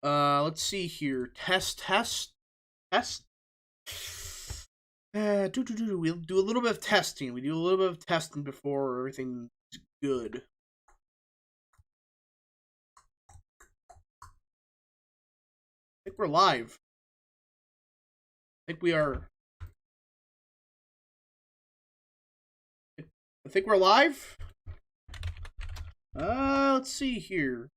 Let's see here. Test. We'll do a little bit of testing. We do a little bit of testing before everything's good. I think we're live. I think we are. I think we're live. Let's see here.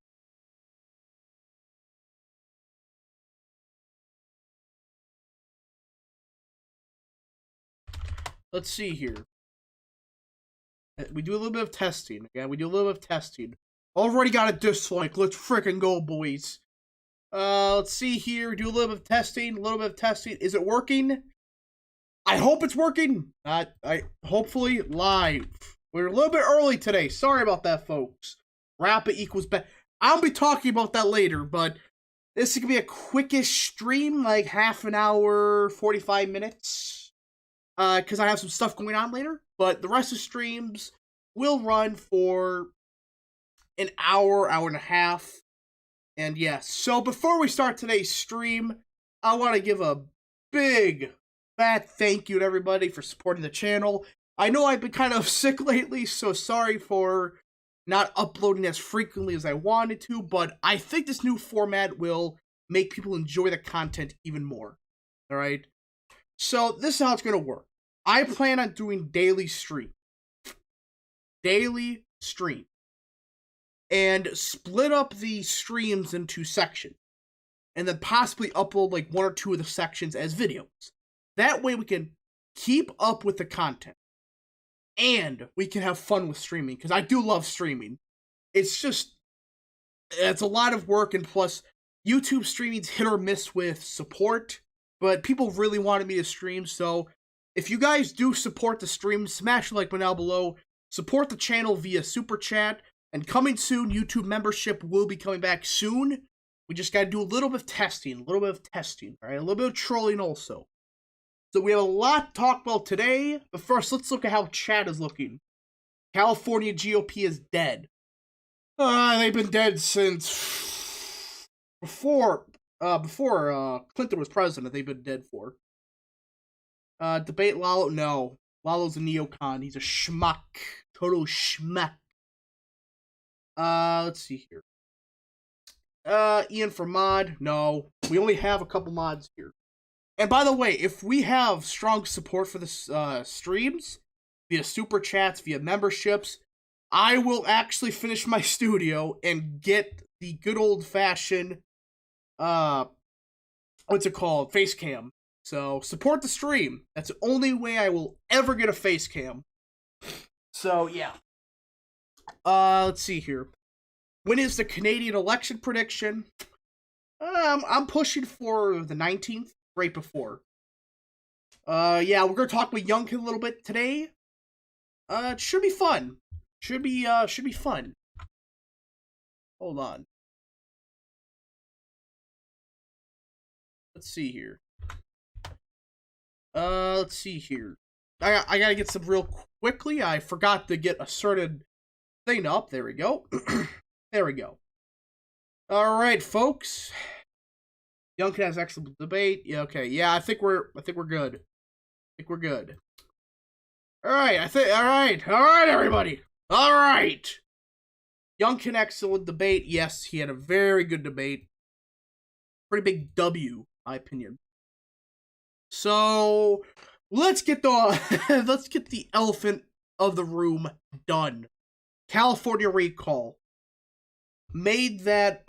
Let's see here. We do a little bit of testing. Yeah, we do a little bit of testing. Already got a dislike. Let's freaking go, boys. Let's see here. Do a little bit of testing. A little bit of testing. Is it working? I hope it's working. Hopefully live. We're a little bit early today. Sorry about that, folks. Rapid equals bad. I'll be talking about that later, but this is gonna be a quickish stream, like half an hour, 45 minutes. Because I have some stuff going on later. But the rest of the streams will run for an hour, hour and a half. And yeah, so before we start today's stream, I want to give a big, fat thank you to everybody for supporting the channel. I know I've been kind of sick lately, so sorry for not uploading as frequently as I wanted to, but I think this new format will make people enjoy the content even more. Alright? So, this is how it's going to work. I plan on doing daily stream. Daily stream. And split up the streams into sections. And then possibly upload like one or two of the sections as videos. That way we can keep up with the content. And we can have fun with streaming. Because I do love streaming. It's a lot of work. And plus, YouTube streaming's hit or miss with support. But people really wanted me to stream, so if you guys do support the stream, smash the like button down below, support the channel via Super Chat, and coming soon, YouTube membership will be coming back soon. We just gotta do a little bit of testing, alright? A little bit of trolling also. So we have a lot to talk about today, but first, let's look at how chat is looking. California GOP is dead. They've been dead since before Clinton was president. They've been dead for. Debate Lalo? No. Lalo's a neocon. He's a schmuck. Total schmuck. Let's see here. Ian for mod? No. We only have a couple mods here. And by the way, if we have strong support for the streams, via super chats, via memberships, I will actually finish my studio and get the good old-fashioned what's it called? Face cam. So, support the stream. That's the only way I will ever get a face cam. So, yeah. Let's see here. When is the Canadian election prediction? I'm pushing for the 19th, right before. Yeah, we're gonna talk with Youngkin a little bit today. It should be fun. Should be fun. Hold on. Let's see here. Let's see here. I gotta get some real quickly. I forgot to get a certain thing up. There we go. There we go. Alright, folks. Youngkin has excellent debate. Yeah, okay. Yeah, I think we're good. Alright, alright, everybody. Alright. Youngkin excellent debate. Yes, he had a very good debate. Pretty big W, my opinion. So let's get the elephant of the room done. California recall. Made that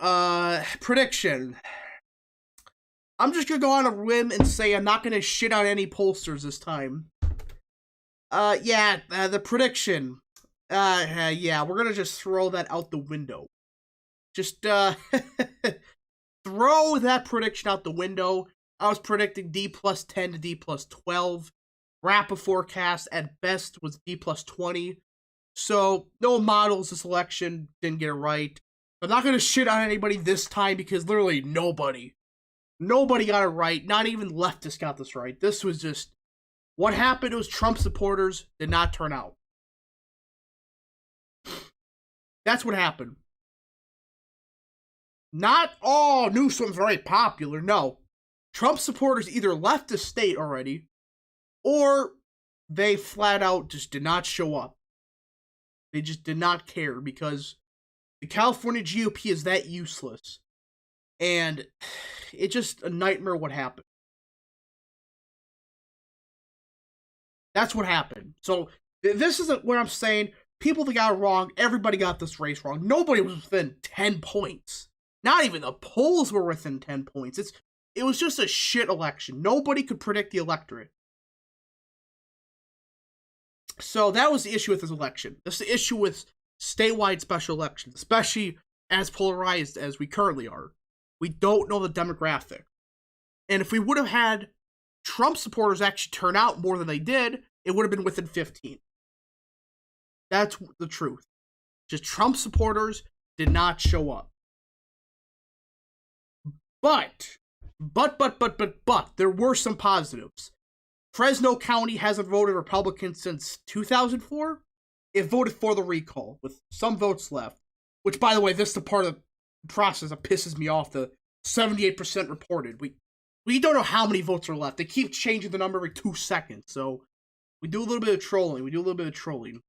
prediction. I'm just gonna go on a whim and say I'm not gonna shit on any pollsters this time. The prediction. Yeah, we're gonna just throw that out the window. Just throw that prediction out the window. I was predicting D plus 10 to D plus 12. Rapid forecast at best was D plus 20. So, no models this election didn't get it right. I'm not going to shit on anybody this time because literally nobody got it right. Not even leftists got this right. This was just, what happened was Trump supporters did not turn out. That's what happened. Not all Newsom's very popular. No. Trump supporters either left the state already or they flat out just did not show up. They just did not care because the California GOP is that useless. And it's just a nightmare what happened. That's what happened. So this is what I'm saying. People that got it wrong, everybody got this race wrong. Nobody was within 10 points. Not even the polls were within 10 points. It was just a shit election. Nobody could predict the electorate. So that was the issue with this election. That's the issue with statewide special elections, especially as polarized as we currently are. We don't know the demographic. And if we would have had Trump supporters actually turn out more than they did, it would have been within 15. That's the truth. Just Trump supporters did not show up. But, there were some positives. Fresno County hasn't voted Republican since 2004. It voted for the recall with some votes left. Which, by the way, this is the part of the process that pisses me off. The 78% reported. We don't know how many votes are left. They keep changing the number every 2 seconds. So we do a little bit of trolling.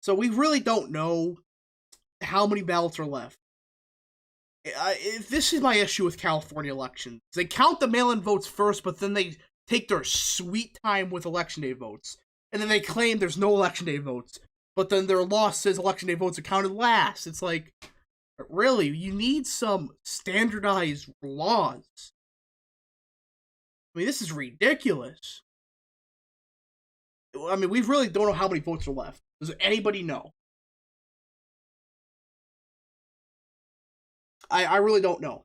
So we really don't know how many ballots are left. This is my issue with California elections. They count the mail-in votes first, but then they take their sweet time with election day votes. And then they claim there's no election day votes. But then their law says election day votes are counted last. It's like, really, you need some standardized laws. I mean, this is ridiculous. I mean, we really don't know how many votes are left. Does anybody know? I really don't know.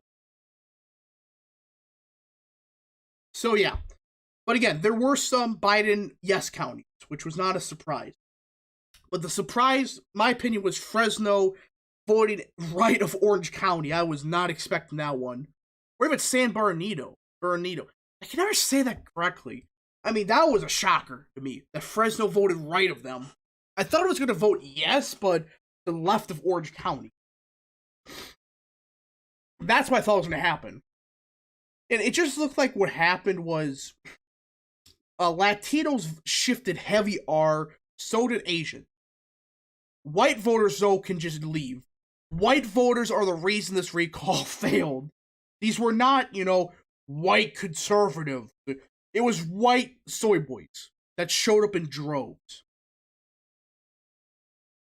So, yeah. But again, there were some Biden yes counties, which was not a surprise. But the surprise, my opinion, was Fresno voting right of Orange County. I was not expecting that one. Or even San Bernardino. I can never say that correctly. I mean, that was a shocker to me, that Fresno voted right of them. I thought it was going to vote yes, but the left of Orange County. That's what I thought was going to happen. And it just looked like what happened was Latinos shifted heavy R, so did Asians. White voters, though, can just leave. White voters are the reason this recall failed. These were not, white conservative. It was white soy boys that showed up in droves.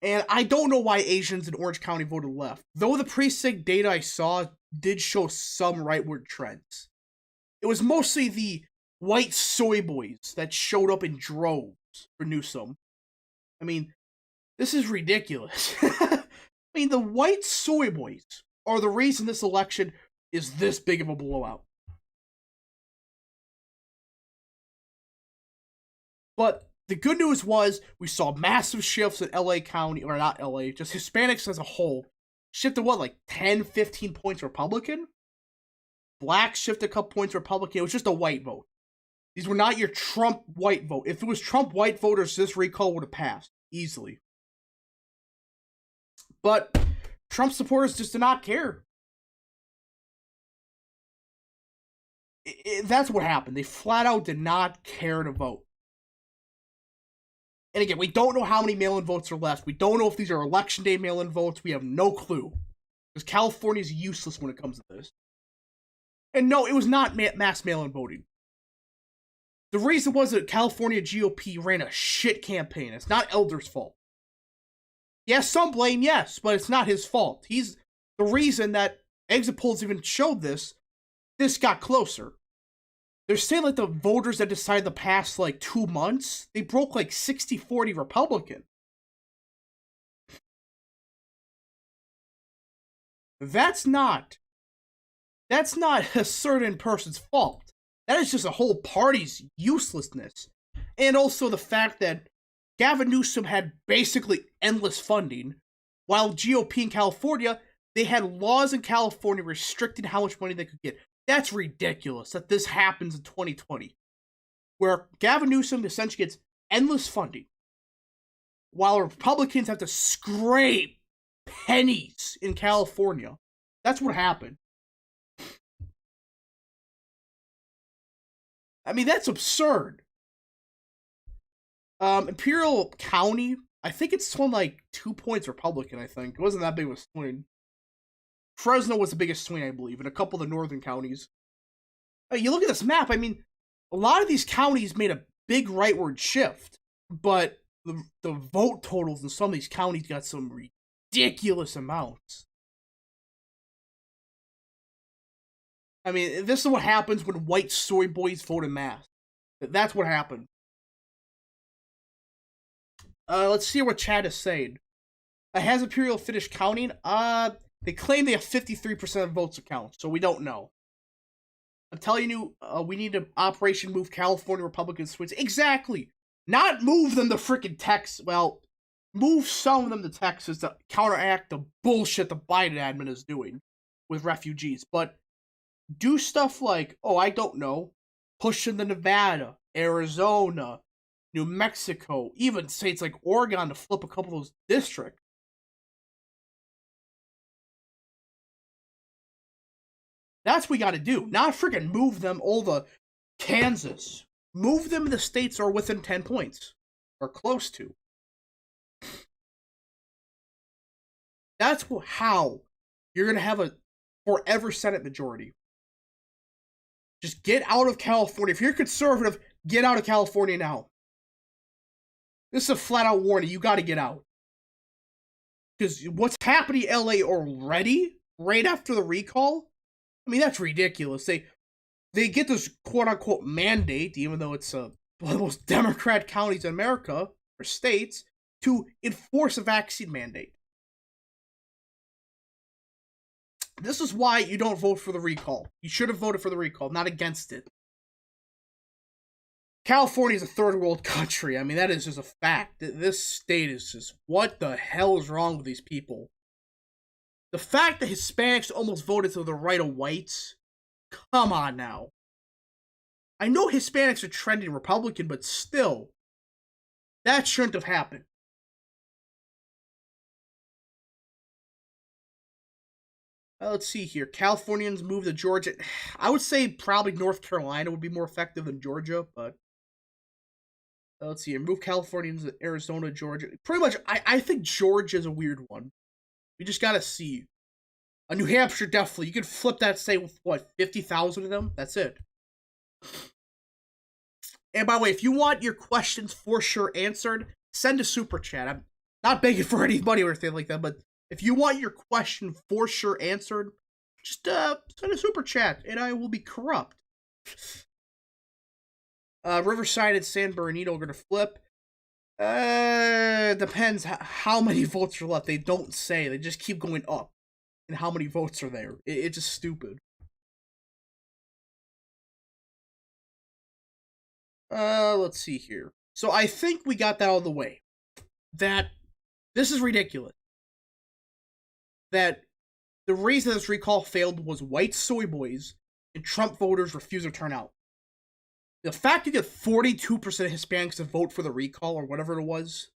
And I don't know why Asians in Orange County voted left. Though the precinct data I saw did show some rightward trends. It was mostly the white soy boys that showed up in droves for Newsom. I mean, this is ridiculous. I mean, the white soy boys are the reason this election is this big of a blowout. But the good news was we saw massive shifts in LA County, or not LA, just Hispanics as a whole. Shifted what, 10, 15 points Republican? Blacks shifted a couple points Republican. It was just a white vote. These were not your Trump white vote. If it was Trump white voters, this recall would have passed easily. But Trump supporters just did not care. That's what happened. They flat out did not care to vote. And again, we don't know how many mail-in votes are left. We don't know if these are election day mail-in votes. We have no clue. Because California is useless when it comes to this. And no, it was not mass mail-in voting. The reason was that California GOP ran a shit campaign. It's not Elder's fault. Yes, some blame, yes, but it's not his fault. He's the reason that exit polls even showed this got closer. They're saying the voters that decided the past 2 months, they broke 60-40 Republican. That's not a certain person's fault. That is just a whole party's uselessness. And also the fact that Gavin Newsom had basically endless funding, while GOP in California, they had laws in California restricting how much money they could get. That's ridiculous that this happens in 2020, where Gavin Newsom essentially gets endless funding, while Republicans have to scrape pennies in California. That's what happened. I mean, that's absurd. Imperial County, I think it's swung like 2 points Republican, I think. It wasn't that big of a swing. Fresno was the biggest swing, I believe, and a couple of the northern counties. You look at this map, I mean, a lot of these counties made a big rightward shift, but the vote totals in some of these counties got some ridiculous amounts. I mean, this is what happens when white soy boys vote en masse. That's what happened. Let's see what Chad is saying. Has Imperial finished counting? They claim they have 53% of votes to count, so we don't know. I'm telling you, we need to Operation Move California Republican Swings. Exactly! Not move them to freaking Texas. Well, move some of them to Texas to counteract the bullshit the Biden admin is doing with refugees. But do stuff like, oh, I don't know, push into Nevada, Arizona, New Mexico, even states like Oregon to flip a couple of those districts. That's what we gotta do. Not freaking move them all to Kansas. Move them to states that are within 10 points. Or close to. That's how you're gonna have a forever Senate majority. Just get out of California. If you're conservative, get out of California now. This is a flat-out warning. You gotta get out. Because what's happening in LA already, right after the recall, I mean, that's ridiculous. They get this quote-unquote mandate, even though it's one of the most Democrat counties in America, or states, to enforce a vaccine mandate. This is why you don't vote for the recall. You should have voted for the recall, not against it. California is a third world country. I mean, that is just a fact. This state is just, what the hell is wrong with these people? The fact that Hispanics almost voted to the right of whites, come on now. I know Hispanics are trending Republican, but still, that shouldn't have happened. Let's see here. Californians move to Georgia. I would say probably North Carolina would be more effective than Georgia, but let's see here. Move Californians to Arizona, Georgia. Pretty much, I think Georgia is a weird one. We just gotta see. New Hampshire, definitely. You could flip that state with, what, 50,000 of them? That's it. And by the way, if you want your questions for sure answered, send a super chat. I'm not begging for any money or anything like that, but if you want your question for sure answered, just send a super chat, and I will be corrupt. Riverside and San Bernardino are going to flip. Depends how many votes are left. They don't say. They just keep going up. And how many votes are there. It's just stupid. Let's see here. So I think we got that out of the way. That this is ridiculous. That the reason this recall failed was white soy boys and Trump voters refused to turn out. The fact you get 42% of Hispanics to vote for the recall or whatever it was,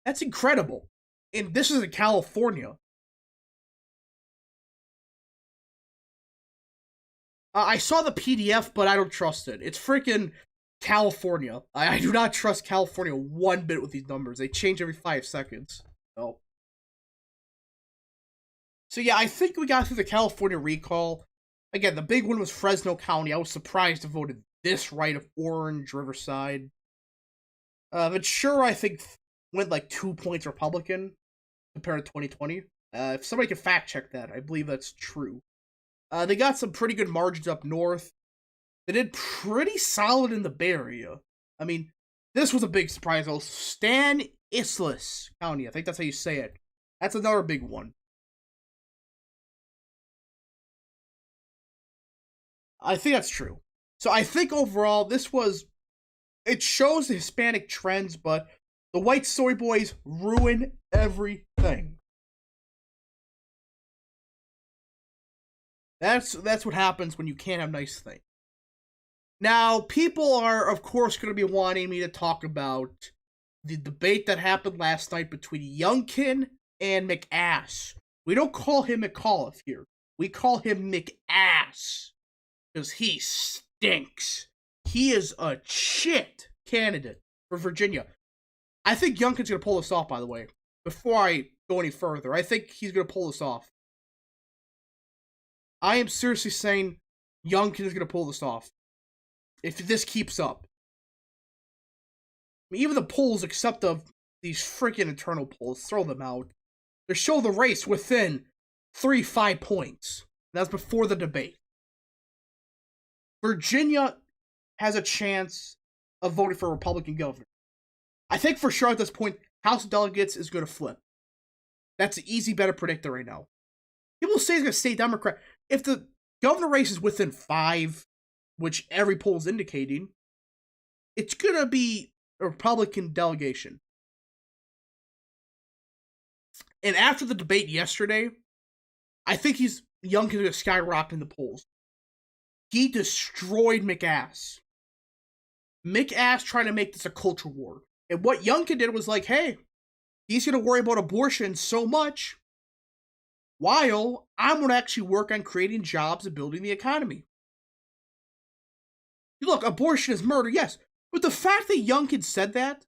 that's incredible. And this is in California. I saw the PDF, but I don't trust it. It's freaking California. I do not trust California one bit with these numbers. They change every 5 seconds. So yeah, I think we got through the California recall. Again, the big one was Fresno County. I was surprised to voted this right of Orange, Riverside. But sure, I think went like 2 points Republican compared to 2020. If somebody can fact check that, I believe that's true. They got some pretty good margins up north. They did pretty solid in the Bay Area. I mean, this was a big surprise. Stan Isles County, I think that's how you say it. That's another big one. I think that's true. So I think overall, it shows the Hispanic trends, but the white soy boys ruin everything. That's what happens when you can't have nice things. Now, people are, of course, going to be wanting me to talk about the debate that happened last night between Youngkin and McAss. We don't call him McAuliffe here. We call him McAss because he stinks. He is a shit candidate for Virginia. I think Youngkin's going to pull this off, by the way. Before I go any further, I think he's going to pull this off. I am seriously saying Youngkin is going to pull this off. If this keeps up. I mean, even the polls, except of these freaking internal polls, throw them out. They show the race within 3-5 points. That's before the debate. Virginia has a chance of voting for a Republican governor. I think for sure at this point, House of Delegates is going to flip. That's an easy bet to predict right now. People say it's going to stay Democrat. If the governor race is within 5, which every poll is indicating, it's going to be a Republican delegation. And after the debate yesterday, I think Youngkin going to skyrocket in the polls. He destroyed McAss. McAss trying to make this a culture war. And what Youngkin did was like, hey, he's going to worry about abortion so much, while I'm going to actually work on creating jobs and building the economy. Look, abortion is murder, yes. But the fact that Youngkin said that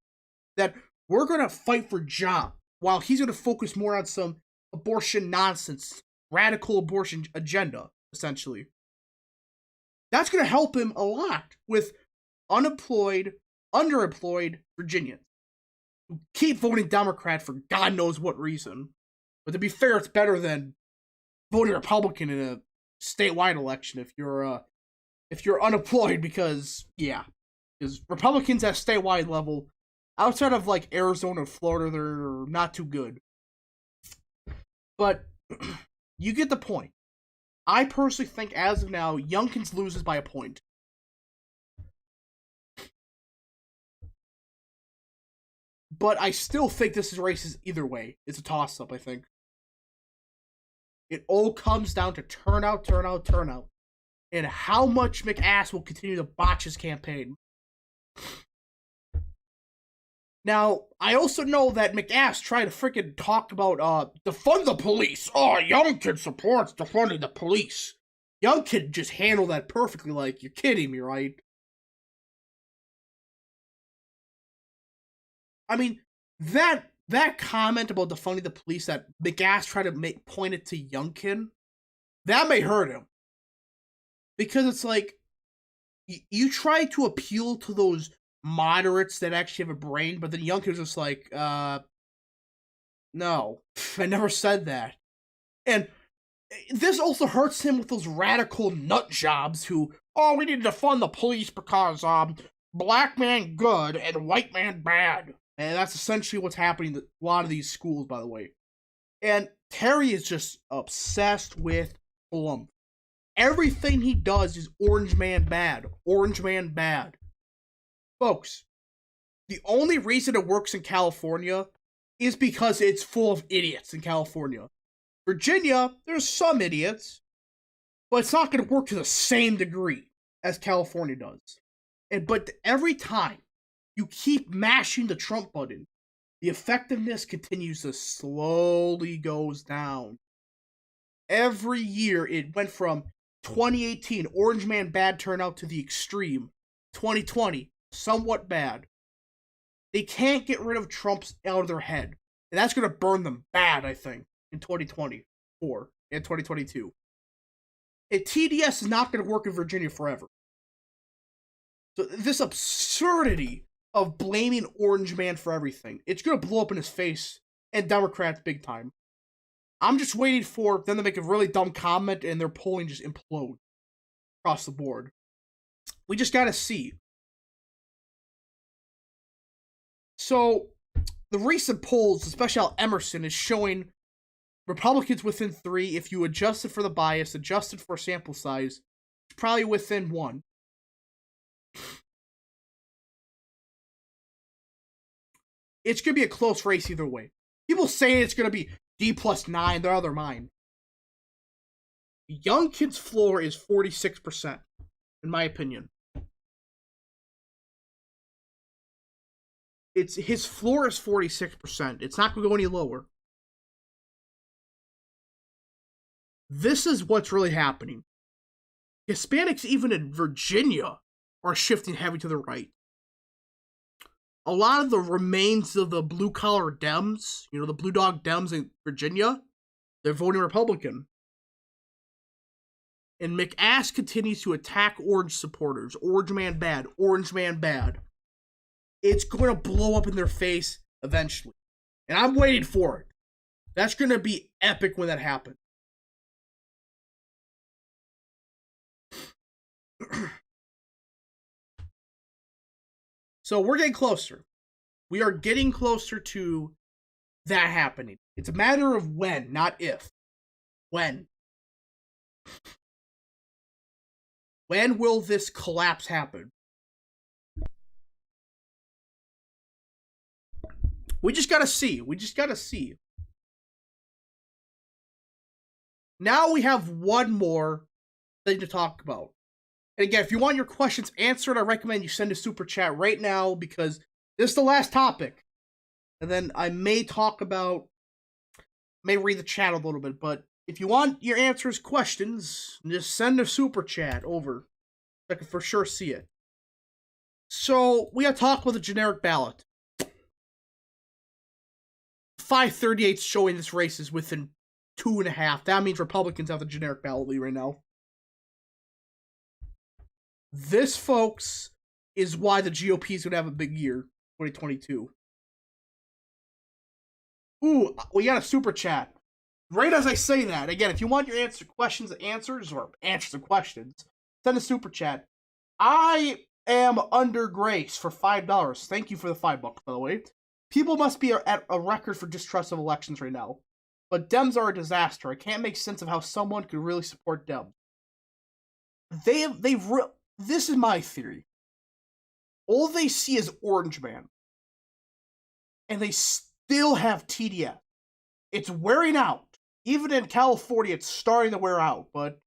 we're going to fight for jobs, while he's going to focus more on some abortion nonsense, radical abortion agenda, essentially. That's going to help him a lot with unemployed, underemployed Virginians who keep voting Democrat for God knows what reason. But to be fair, it's better than voting Republican in a statewide election if you're unemployed, because Republicans at statewide level, outside of like Arizona and Florida, they're not too good. But you get the point. I personally think as of now, Youngkin loses by a point. But I still think this race is either way. It's a toss-up, I think. It all comes down to turnout, and how much McAss will continue to botch his campaign. Now, I also know that McAss tried to freaking talk about defund the police. Oh, Youngkin supports defunding the police. Youngkin just handled that perfectly. Like, you're kidding me, right? I mean, that comment about defunding the police that McAss tried to point it to Youngkin, that may hurt him. Because it's like, you try to appeal to those moderates that actually have a brain, but then Youngkin's just like, no, I never said that. And this also hurts him with those radical nut jobs who, oh, we need to defund the police because black man good and white man bad. And that's essentially what's happening in a lot of these schools, by the way. And Terry is just obsessed with Plum. Everything he does is orange man bad. Orange man bad. Folks, the only reason it works in California is because it's full of idiots in California. Virginia, there's some idiots, but it's not going to work to the same degree as California does. But every time you keep mashing the Trump button, the effectiveness continues to slowly goes down. Every year, it went from 2018, orange man bad turnout, to the extreme. 2020, somewhat bad. They can't get rid of Trump's out of their head. And that's going to burn them bad, I think, in 2024 and 2022. And TDS is not going to work in Virginia forever. So this absurdity of blaming Orange Man for everything, it's going to blow up in his face, and Democrats big time. I'm just waiting for them to make a really dumb comment and their polling just implode across the board. We just got to see. So, the recent polls, especially out Emerson, is showing Republicans within 3. If you adjusted for the bias, adjusted for sample size, it's probably within 1. It's going to be a close race either way. People say it's going to be D+9, they're out of their mind. Youngkin's floor is 46%, in my opinion. His floor is 46%. It's not going to go any lower. This is what's really happening. Hispanics, even in Virginia, are shifting heavy to the right. A lot of the remains of the blue-collar Dems, the Blue Dog Dems in Virginia, they're voting Republican. And McAss continues to attack Orange supporters. Orange man bad. Orange man bad. It's going to blow up in their face eventually. And I'm waiting for it. That's going to be epic when that happens. So we're getting closer. We are getting closer to that happening. It's a matter of when, not if. When. When will this collapse happen? We just gotta see. We just gotta see. Now we have one more thing to talk about. And again, if you want your questions answered, I recommend you send a super chat right now because this is the last topic. And then I may read the chat a little bit, but if you want your answers, questions, just send a super chat over. I can for sure see it. So, we gotta talk about the generic ballot. 538 showing this race is within 2.5. That means Republicans have the generic ballot lead right now. This, folks, is why the GOP is going to have a big year, 2022. Ooh, we got a super chat. Right as I say that, again, if you want your questions and answers, or answers and questions, send a super chat. I am under grace for $5. Thank you for the $5, by the way. People must be at a record for distrust of elections right now. But Dems are a disaster. I can't make sense of how someone could really support Dems. This is my theory. All they see is Orange Man. And they still have TDS. It's wearing out. Even in California, it's starting to wear out. But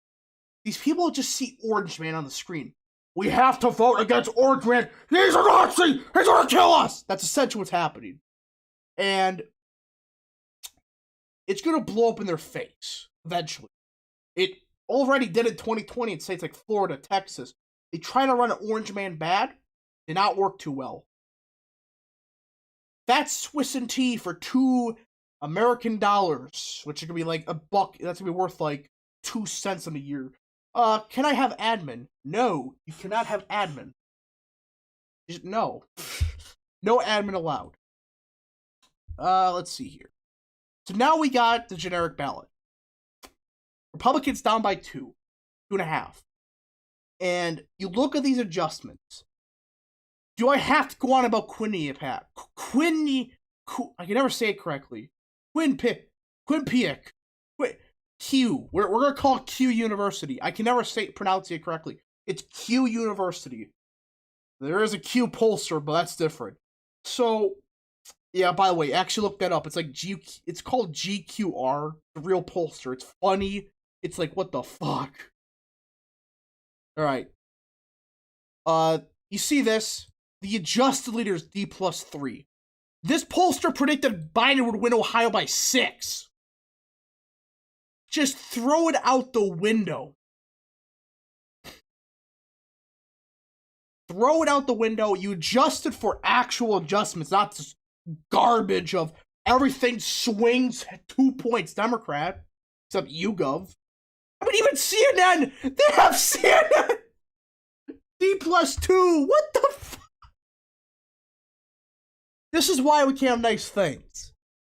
these people just see Orange Man on the screen. We have to vote against Orange Man. He's a Nazi! He's gonna kill us! That's essentially what's happening. And it's gonna blow up in their face, eventually. It already did in 2020 in states like Florida, Texas. They try to run an Orange Man bad, did not work too well. That's Swiss and tea for $2 American dollars, which is gonna be like $1. That's gonna be worth like 2 cents in a year. Can I have admin? No, you cannot have admin. No. No admin allowed. Let's see here. So now we got the generic ballot. Republicans down by 2.5. And you look at these adjustments. Do I have to go on about Quinnipiac? I can never say it correctly. Quinnipiac. Q. We're going to call it Q University. I can never pronounce it correctly. It's Q University. There is a Q pollster, but that's different. So, yeah, by the way, actually look that up. It's like it's called GQR, the real pollster. It's funny. It's like, what the fuck? Alright. You see this? The adjusted leader is D+3. This pollster predicted Biden would win Ohio by 6. Just throw it out the window. Throw it out the window. You adjusted for actual adjustments, not this garbage of everything swings 2 points Democrat, except YouGov. I mean, even CNN, they have CNN D+2. What the fuck? This is why we can't have nice things.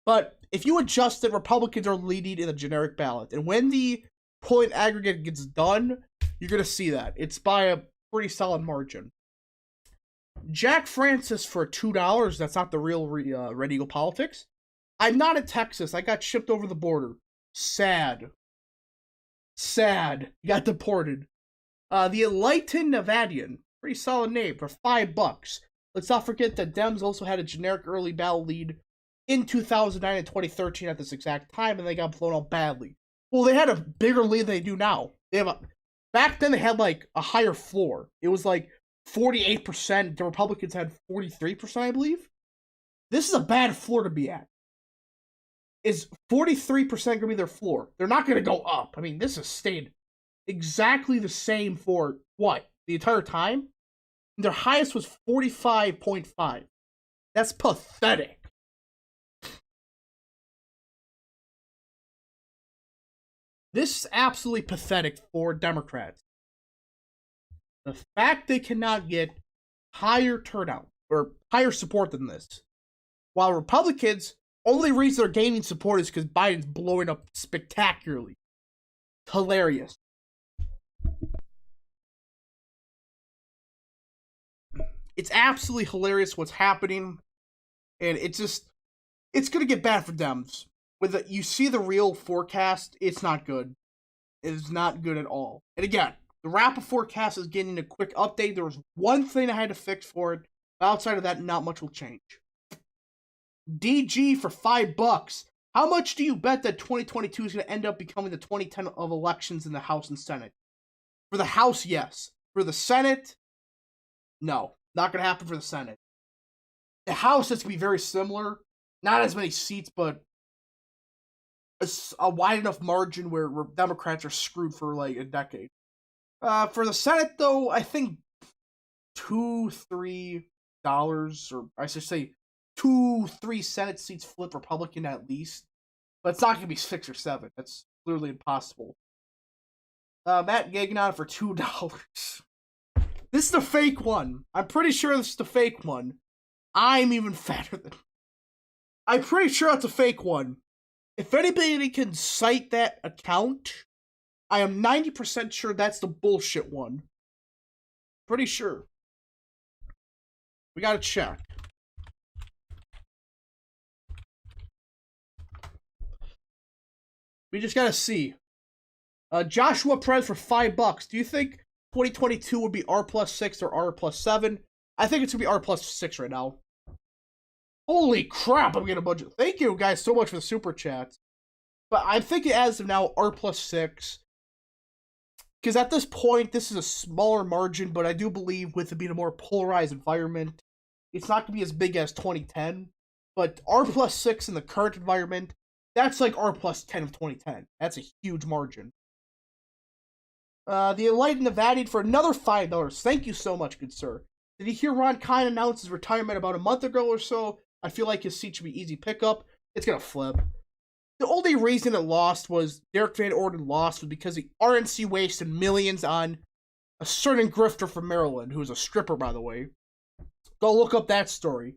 But if you adjust it, Republicans are leading in the generic ballot. And when the polling aggregate gets done, you're going to see that. It's by a pretty solid margin. Jack Francis for $2. That's not the real Red Eagle Politics. I'm not in Texas. I got shipped over the border. Sad. Sad. Got deported. The Enlightened Nevadian. Pretty solid name for $5. Let's not forget that Dems also had a generic early ballot lead in 2009 and 2013 at this exact time, and they got blown out badly. Well, they had a bigger lead than they do now. Back then, they had like a higher floor. It was like 48%. The Republicans had 43%, I believe. This is a bad floor to be at. is 43% going to be their floor. They're not going to go up. I mean, this has stayed exactly the same for what? The entire time? Their highest was 45.5. That's pathetic. This is absolutely pathetic for Democrats. The fact they cannot get higher turnout or higher support than this, while Republicans, only reason they're gaining support is because Biden's blowing up spectacularly. Hilarious. It's absolutely hilarious what's happening, and it's going to get bad for Dems. You see the real forecast, it's not good. It is not good at all. And again, the rapid forecast is getting a quick update. There was one thing I had to fix for it. Outside of that, not much will change. DG for $5. How much do you bet that 2022 is going to end up becoming the 2010 of elections in the House and Senate? For the House, yes. For the Senate, no. Not going to happen for the Senate. The House is going to be very similar. Not as many seats, but a wide enough margin where Democrats are screwed for like a decade. For the Senate, though, I think $2-3, or I should say 2-3 Senate seats flip Republican at least. But it's not going to be 6 or 7. That's clearly impossible. Matt Gagnon for $2. This is the fake one. I'm pretty sure this is the fake one. I'm even fatter than... I'm pretty sure that's a fake one. If anybody can cite that account, I am 90% sure that's the bullshit one. Pretty sure. We gotta check. We just gotta see. Joshua Perez for $5. Do you think 2022 would be R+6 or R+7? I think it's gonna be R+6 right now. Holy crap, I'm getting a bunch of... Thank you guys so much for the super chats. But I'm thinking as of now, R+6. Because at this point, this is a smaller margin, but I do believe with it being a more polarized environment, it's not going to be as big as 2010. But R+6 in the current environment, that's like R+10 of 2010. That's a huge margin. The Enlightened Nevadian for another $5. Thank you so much, good sir. Did you hear Ron Kine announce his retirement about a month ago or so? I feel like his seat should be easy pickup. It's going to flip. The only reason it lost was Derek Van Orden lost was because the RNC wasted millions on a certain grifter from Maryland, who is a stripper, by the way. Go look up that story.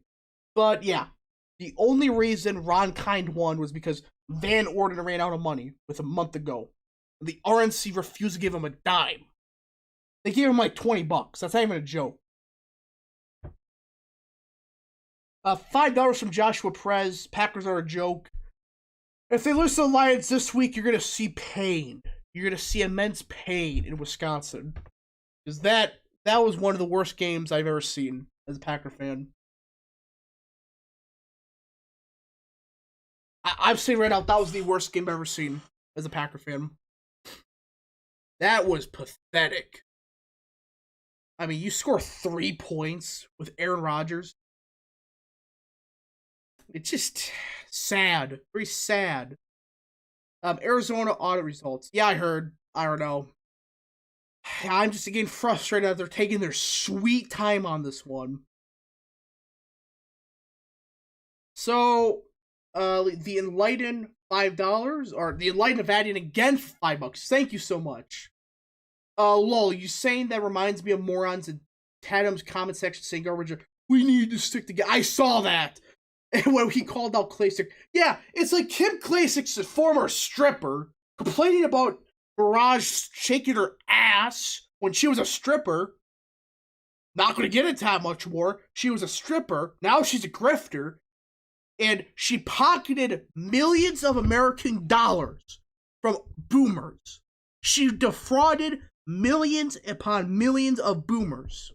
But yeah, the only reason Ron Kind won was because Van Orden ran out of money with a month ago. The RNC refused to give him a dime. They gave him like $20. That's not even a joke. $5 from Joshua Perez. Packers are a joke. If they lose to the Lions this week, you're going to see pain. You're going to see immense pain in Wisconsin. Because that was one of the worst games I've ever seen as a Packer fan. I'm saying right now, that was the worst game I've ever seen as a Packer fan. That was pathetic. I mean, you score 3 points with Aaron Rodgers. It's just sad. Very sad. Arizona audit results. Yeah, I heard. I don't know. I'm just getting frustrated that they're taking their sweet time on this one. So, the Enlightened $5, or the Enlightened Nevadian again for $5. Thank you so much. Lol, you saying that reminds me of morons in Tatum's comment section saying garbage. We need to stick together. I saw that. And when he called out Klasick. Yeah, it's like Kim Klasick's a former stripper complaining about Mirage shaking her ass when she was a stripper. Not going to get into that much more. She was a stripper. Now she's a grifter. And she pocketed millions of American dollars from boomers. She defrauded millions upon millions of boomers.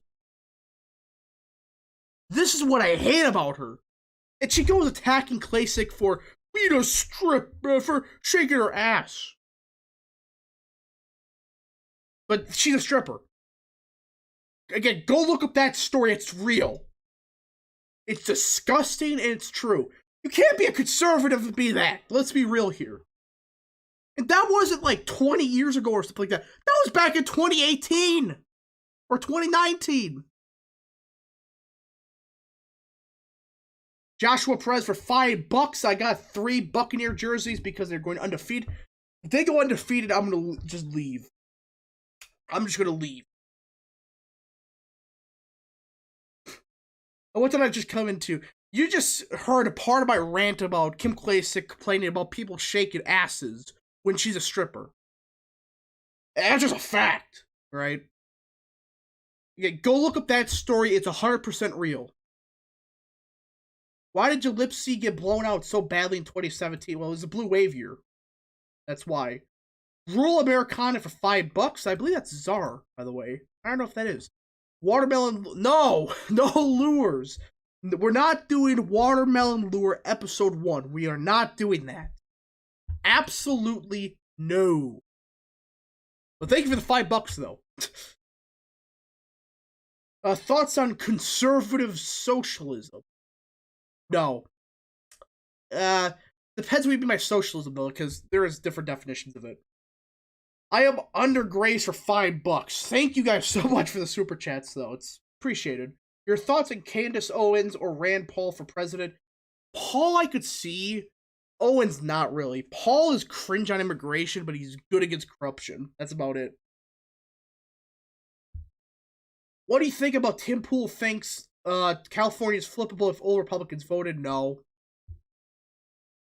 This is what I hate about her. And she goes attacking Klasick for being a stripper, for shaking her ass. But she's a stripper. Again, go look up that story. It's real. It's disgusting and it's true. You can't be a conservative and be that. Let's be real here. And that wasn't like 20 years ago or something like that. That was back in 2018 or 2019. Joshua Perez for $5. I got 3 Buccaneer jerseys because they're going undefeated. If they go undefeated, I'm going to just leave. I'm just going to leave. What did I just come into? You just heard a part of my rant about Kim Klacik complaining about people shaking asses when she's a stripper. That's just a fact, right? Yeah, go look up that story. It's 100% real. Why did Jalipsy get blown out so badly in 2017? Well, it was a blue wave year. That's why. Rural Americana for $5. I believe that's Czar, by the way. I don't know if that is. Watermelon. No lures. We're not doing Watermelon Lure episode 1. We are not doing that. Absolutely no. But thank you for the $5 though. Thoughts on conservative socialism? No. Depends what you mean by socialism though, because there is different definitions of it. I am under Grace for $5. Thank you guys so much for the super chats though. It's appreciated. Your thoughts on Candace Owens or Rand Paul for president? Paul I could see. Owens not really. Paul is cringe on immigration, but he's good against corruption. That's about it. What do you think about Tim Pool thinks California's flippable if all Republicans voted? No.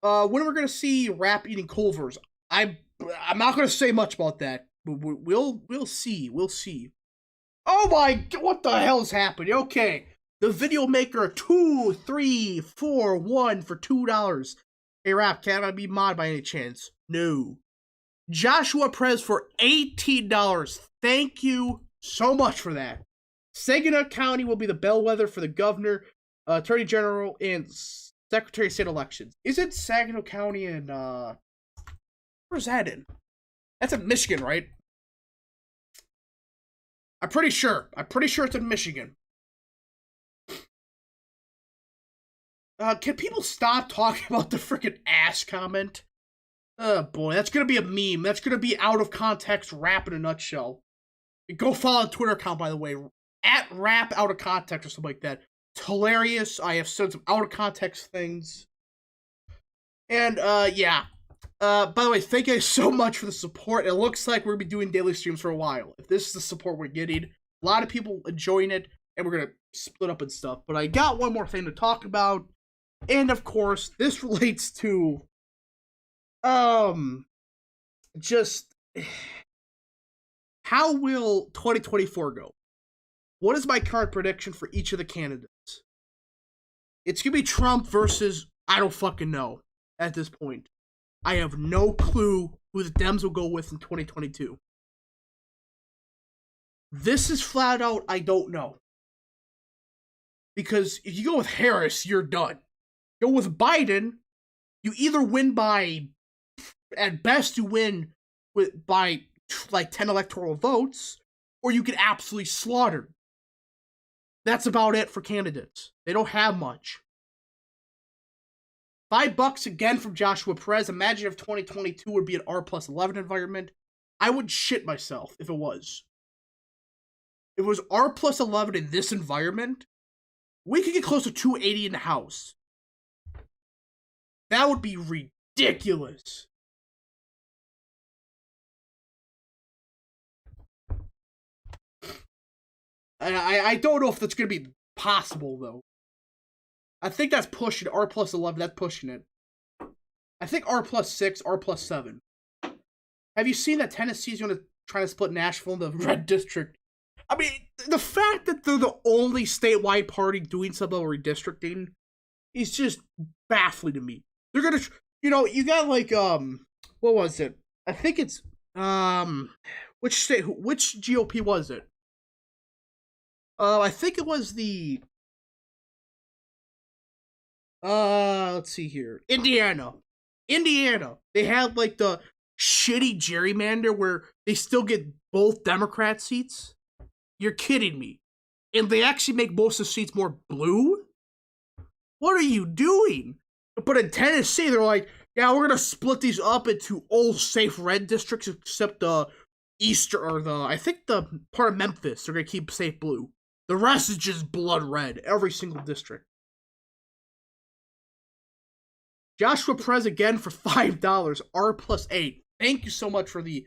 When are we going to see Rap eating Culvers? I'm not going to say much about that. We'll see. We'll see. Oh my God, what the hell is happening? Okay. The video maker 2341 for $2. Hey Rap, can I be mod by any chance? No. Joshua Perez for $18. Thank you so much for that. Saginaw County will be the bellwether for the governor, attorney general, and secretary of state elections. Is it Saginaw County and where's that in? That's in Michigan, right? I'm pretty sure it's in Michigan. Can people stop talking about the freaking ass comment? Oh boy, that's gonna be a meme. That's gonna be out of context rap in a nutshell. Go follow the Twitter account, by the way. At rap out of context or something like that. It's hilarious. I have said some out of context things. And yeah. By the way, thank you guys so much for the support. It looks like we're gonna be doing daily streams for a while. If this is the support we're getting, a lot of people enjoying it, and we're gonna split up and stuff. But I got one more thing to talk about. And of course, this relates to just how will 2024 go? What is my current prediction for each of the candidates? It's gonna be Trump versus I don't fucking know at this point. I have no clue who the Dems will go with in 2022. This is flat out I don't know. Because if you go with Harris, you're done. Go with Biden, you either win by, at best you win by like 10 electoral votes, or you get absolutely slaughtered. That's about it for candidates. They don't have much. $5 again from Joshua Perez. Imagine if 2022 would be an R+11 environment. I would shit myself if it was. If it was R+11 in this environment, we could get close to 280 in the House. That would be ridiculous. I don't know if that's going to be possible, though. I think that's pushing R+11. That's pushing it. I think R+6, R+7. Have you seen that Tennessee's going to try to split Nashville into the red district? I mean, the fact that they're the only statewide party doing something about redistricting is just baffling to me. They're going to, you got like, what was it? I think it's, which GOP was it? I think it was the, let's see here. Indiana. They had like the shitty gerrymander where they still get both Democrat seats. You're kidding me. And they actually make most of the seats more blue? What are you doing? But in Tennessee, they're like, yeah, we're gonna split these up into all safe red districts except the Easter or I think the part of Memphis. They're gonna keep safe blue. The rest is just blood red. Every single district. Joshua Perez again for $5. R+8. Thank you so much for the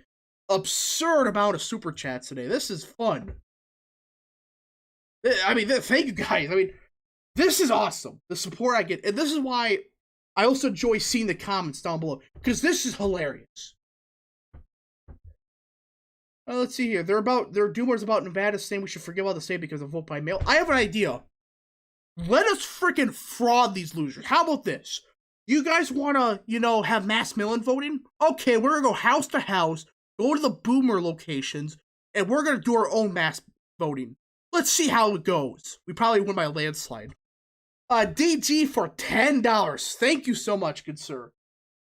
absurd amount of super chats today. This is fun. I mean, thank you guys. I mean, this is awesome. The support I get. And this is why I also enjoy seeing the comments down below. Because this is hilarious. Let's see here. There are doomers about Nevada saying we should forgive all the state because of vote by mail. I have an idea. Let us freaking fraud these losers. How about this? You guys want to, have mass mail-in voting? Okay, we're going to go house to house, go to the boomer locations, and we're going to do our own mass voting. Let's see how it goes. We probably win by a landslide. DG for $10. Thank you so much, good sir.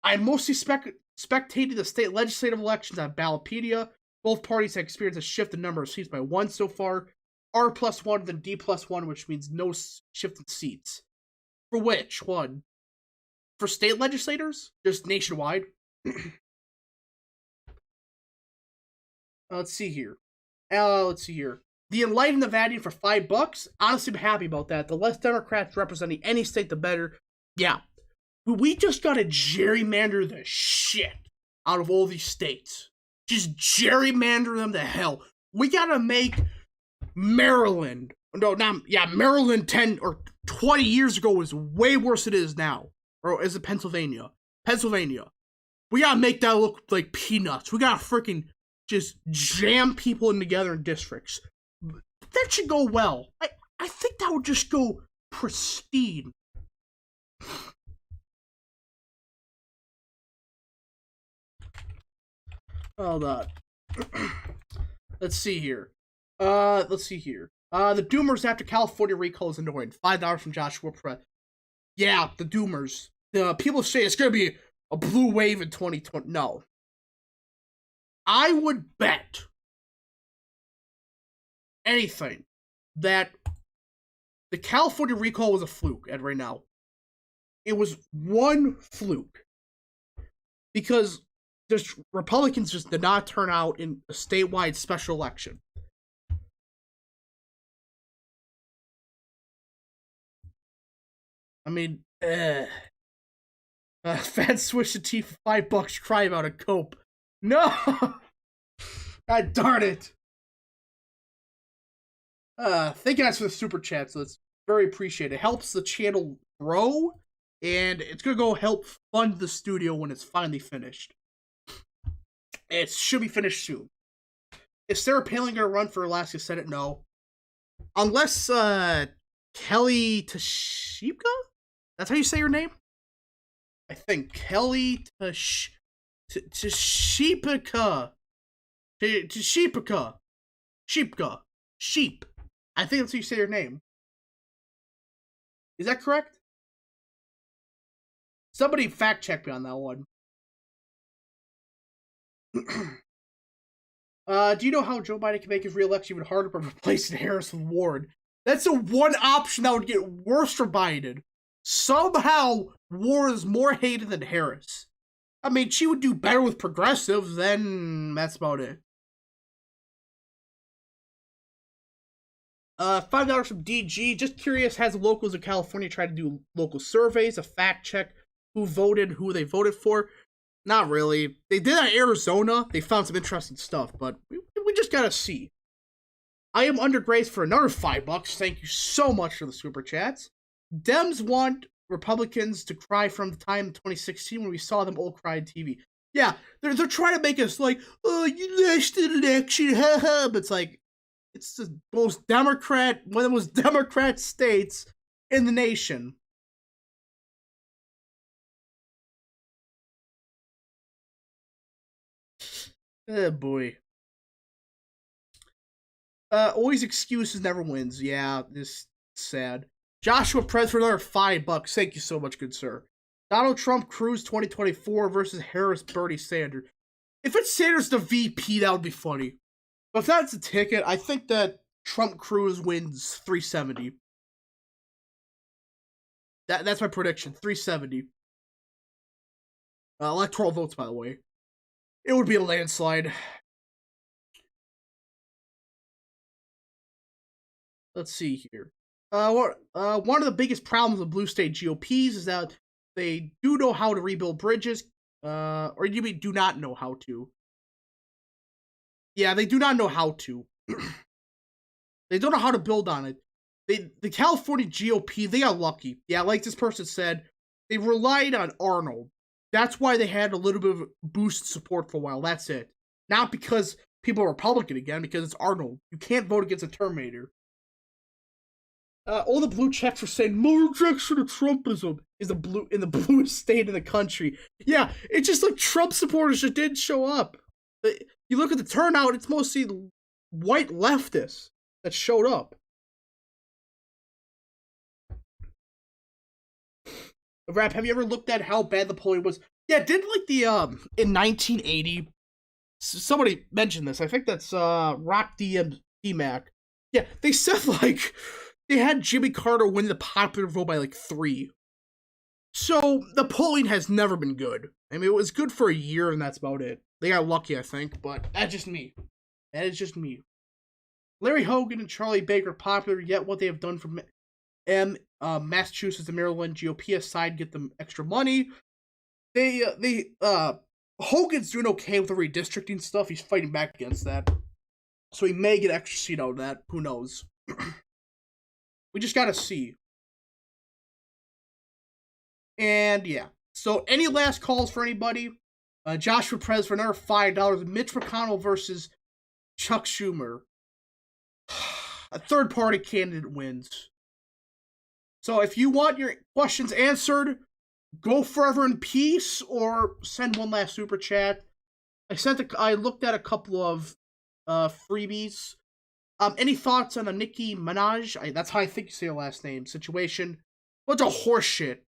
I mostly spectated the state legislative elections on Ballotpedia. Both parties have experienced a shift in number of seats by 1 so far. R+1, then D+1, which means no shift in seats. For which one? For state legislators? Just nationwide? Let's see here. The enlightened Nevadian for $5. Honestly, I'm happy about that. The less Democrats representing any state, the better. Yeah. We just gotta gerrymander the shit out of all these states. Just gerrymander them to hell. We gotta make Maryland. Maryland 10 or 20 years ago was way worse than it is now. Or is it Pennsylvania? Pennsylvania. We gotta make that look like peanuts. We gotta freaking just jam people in together in districts. That should go well. I think that would just go pristine. Hold on. Let's see here. The Doomers after California recall is annoying. $5 from Joshua Perez. Yeah, the Doomers. The people say it's gonna be a blue wave in 2020. No. I would bet anything that the California recall was a fluke at right now. It was one fluke. Because Republicans just did not turn out in a statewide special election. I mean, fans switch to tea for $5, cry about a cope. No! God darn it. Thank you guys for the super chat, so it's very appreciated. It helps the channel grow, and it's gonna go help fund the studio when it's finally finished. It should be finished soon. Is Sarah Palin gonna run for Alaska Senate? No. Unless, Kelly Tashipka? That's how you say your name? I think. Kelly Tashipka. Tashipka. Sheepka. Sheep. I think that's how you say your name. Is that correct? Somebody fact check me on that one. Do you know how Joe Biden can make his re-election even harder by replacing Harris with Warren? That's the one option that would get worse for Biden. Somehow, Warren is more hated than Harris. I mean, she would do better with progressives, then that's about it. $5 from DG. Just curious, has the locals in California tried to do local surveys, a fact check, who voted, who they voted for? Not really. They did in Arizona. They found some interesting stuff, but we just gotta see. I am under grace for another $5. Thank you so much for the super chats. Dems want Republicans to cry from the time in 2016 when we saw them all cry on TV. Yeah, they're trying to make us like, oh, you lost an election, haha. But it's like, it's the most Democrat, one of the most Democrat states in the nation. Oh boy. Always excuses, never wins. Yeah, this is sad. Joshua Perez for another $5. Thank you so much, good sir. Donald Trump Cruz 2024 versus Harris Bernie Sanders. If it's Sanders the VP, that would be funny. But if that's a ticket, I think that Trump Cruz wins 370. That's my prediction, 370. Electoral votes, by the way. It would be a landslide. Let's see here. One of the biggest problems with blue state GOPs is that they do know how to rebuild bridges, or you mean do not know how to. Yeah, they do not know how to. They don't know how to build on it. The California GOP, they got lucky. Yeah, like this person said, they relied on Arnold. That's why they had a little bit of boost support for a while. That's it. Not because people are Republican again, because it's Arnold. You can't vote against a Terminator. All the blue checks are saying more rejection of Trumpism is in the bluest state in the country. Yeah, it's just like Trump supporters just didn't show up. You look at the turnout; it's mostly white leftists that showed up. Rap, have you ever looked at how bad the polling was? Yeah, did like the in 1980? Somebody mentioned this. I think that's Rock D-Mac. Yeah, they said like they had Jimmy Carter win the popular vote by like 3. So the polling has never been good. I mean, it was good for a year, and that's about it. They got lucky, I think, but that's just me. That is just me. Larry Hogan and Charlie Baker popular, yet what they have done for Massachusetts and Maryland GOP aside get them extra money. Hogan's doing okay with the redistricting stuff. He's fighting back against that. So he may get extra seat out of that. Who knows? We just gotta see. And yeah. So any last calls for anybody? Joshua Perez for another $5. Mitch McConnell versus Chuck Schumer. A third party candidate wins. So if you want your questions answered, go forever in peace or send one last super chat. I looked at a couple of freebies. Any thoughts on the Nicki Minaj? That's how I think you say her last name. Situation. Bunch of horseshit.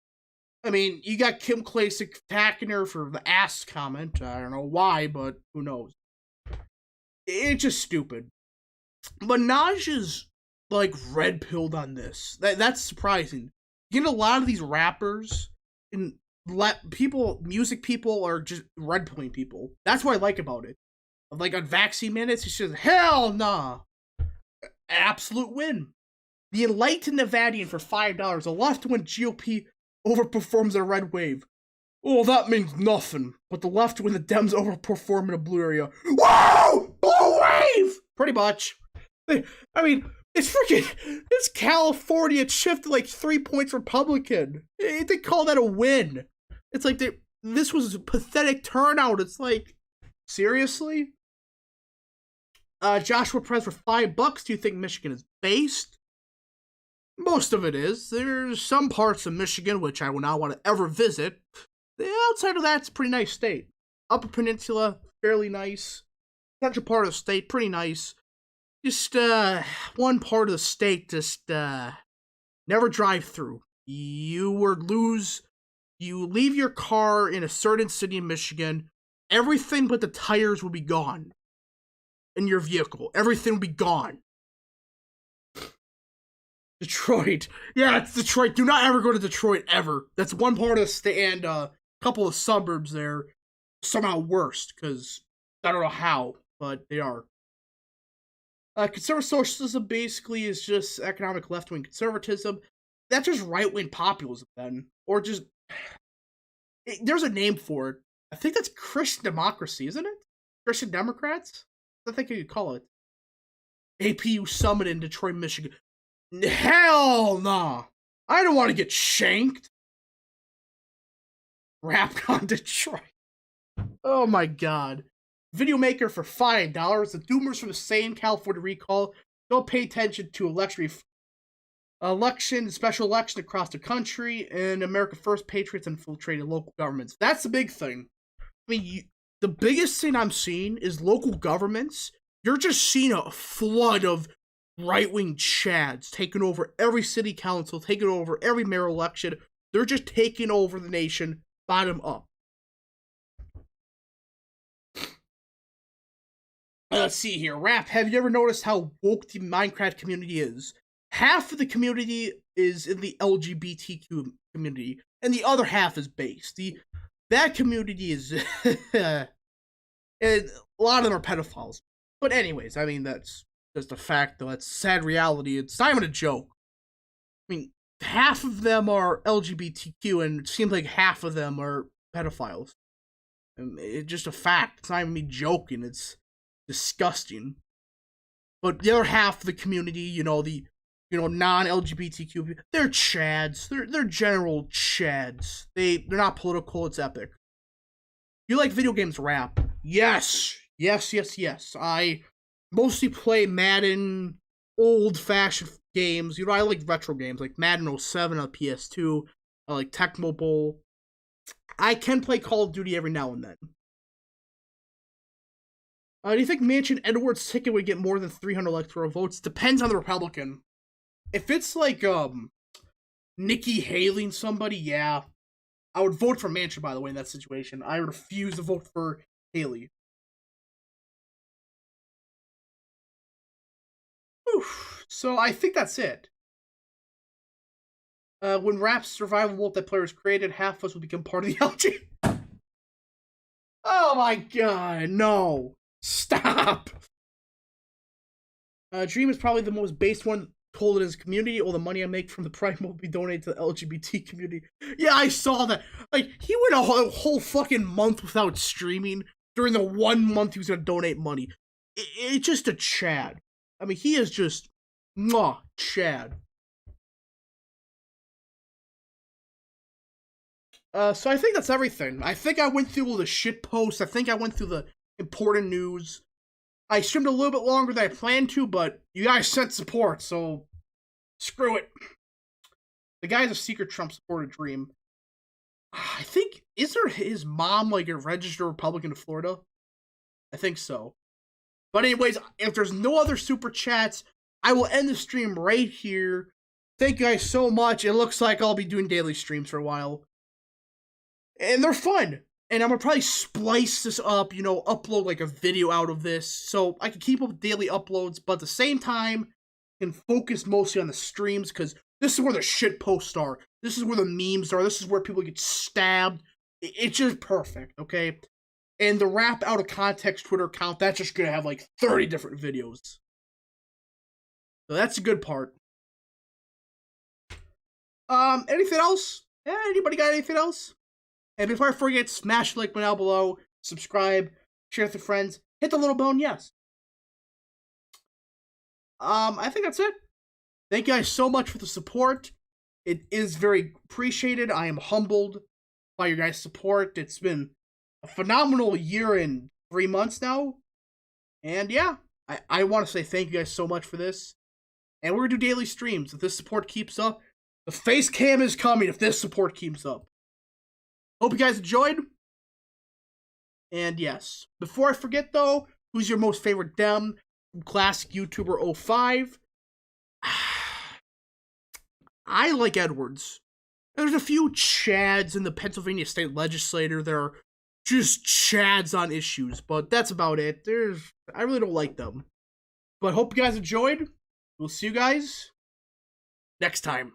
I mean, you got Kim Klacik attacking her for the ass comment. I don't know why, but who knows. It's just stupid. Minaj is like red pilled on this. That's surprising. You get a lot of these rappers and music people are just red pilling people. That's what I like about it. Like on Vaccine Minutes, he says, hell nah. Absolute win. The enlightened Nevadian for $5. A left-wing GOP overperforms a red wave. Oh, that means nothing. But the left when the Dems overperform in a blue area. Whoa! Blue wave! Pretty much. I mean, it's California. It shifted like 3 points Republican. They call that a win. It's like this was a pathetic turnout. It's like, seriously? Joshua Perez for $5. Do you think Michigan is based? Most of it is. There's some parts of Michigan which I will not want to ever visit. The outside of that's a pretty nice state. Upper Peninsula, fairly nice. Central part of the state, pretty nice. Just one part of the state, just never drive through. You leave your car in a certain city in Michigan, everything but the tires will be gone. In your vehicle. Everything will be gone. Detroit. Yeah, it's Detroit. Do not ever go to Detroit, ever. That's one part of the state, and a couple of suburbs there. Somehow worse, because I don't know how, but they are. Conservative socialism basically is just economic left-wing conservatism. That's just right-wing populism, then. Or just... there's a name for it. I think that's Christian democracy, isn't it? Christian Democrats? I think you could call it. APU Summit in Detroit, Michigan. Hell nah. I don't want to get shanked. Rapcon Detroit. Oh my god. Video maker for $5. The doomers from the same California recall don't pay attention to special election across the country, and America First patriots infiltrated local governments. That's the big thing. I mean, the biggest thing I'm seeing is local governments. You're just seeing a flood of right-wing chads taking over every city council, taking over every mayor election. They're just taking over the nation, bottom up. Let's see here. Rap, have you ever noticed how woke the Minecraft community is? Half of the community is in the LGBTQ community, and the other half is based. that community is and a lot of them are pedophiles. But anyways, I mean that's just a fact though. It's a sad reality. It's not even a joke. I mean, half of them are LGBTQ, and it seems like half of them are pedophiles. And it's just a fact. It's not even me joking. It's disgusting. But the other half of the community, the non-LGBTQ, they're chads. They're general chads. They're not political. It's epic. You like video games rap? Yes. Yes. I mostly play Madden, old-fashioned games. I like retro games like Madden 07 on PS2. I like Tecmo Bowl. I can play Call of Duty every now and then. Do you think Manchin Edwards' ticket would get more than 300 electoral votes? Depends on the Republican. If it's like Nikki Haley somebody, yeah. I would vote for Manchin, by the way, in that situation. I refuse to vote for Haley. Whew. So I think that's it. When Rap's survival multiplayer is created, half of us will become part of the LG. Oh my god, no. Stop! Dream is probably the most based one told in his community. All the money I make from the Prime will be donated to the LGBT community. Yeah, I saw that. Like, he went a whole fucking month without streaming during the 1 month he was gonna donate money. It's just a Chad. I mean, he is just, Chad. So I think that's everything. I think I went through all the shit posts. I think I went through the important news. I streamed a little bit longer than I planned to, but you guys sent support, so screw it. The guy's a secret Trump supporter Dream. I think, is there his mom like a registered Republican in Florida? I think so. But anyways, if there's no other super chats, I will end the stream right here. Thank you guys so much. It looks like I'll be doing daily streams for a while. And they're fun. And I'm gonna probably splice this up, upload like a video out of this so I can keep up daily uploads, but at the same time, can focus mostly on the streams because this is where the shit posts are. This is where the memes are. This is where people get stabbed. It's just perfect, okay? And the Rap Out of Context Twitter account, that's just gonna have like 30 different videos. So that's a good part. Anything else? Yeah, anybody got anything else? And before I forget, smash the like button down below, subscribe, share with your friends, hit the little bell, yes. I think that's it. Thank you guys so much for the support. It is very appreciated. I am humbled by your guys' support. It's been a phenomenal year and 3 months now. And yeah, I want to say thank you guys so much for this. And we're going to do daily streams. If this support keeps up, the face cam is coming if this support keeps up. Hope you guys enjoyed. And yes, before I forget though, who's your most favorite Dem from Classic YouTuber 05? I like Edwards. There's a few chads in the Pennsylvania State Legislature that are just chads on issues, but that's about it. I really don't like them. But hope you guys enjoyed. We'll see you guys next time.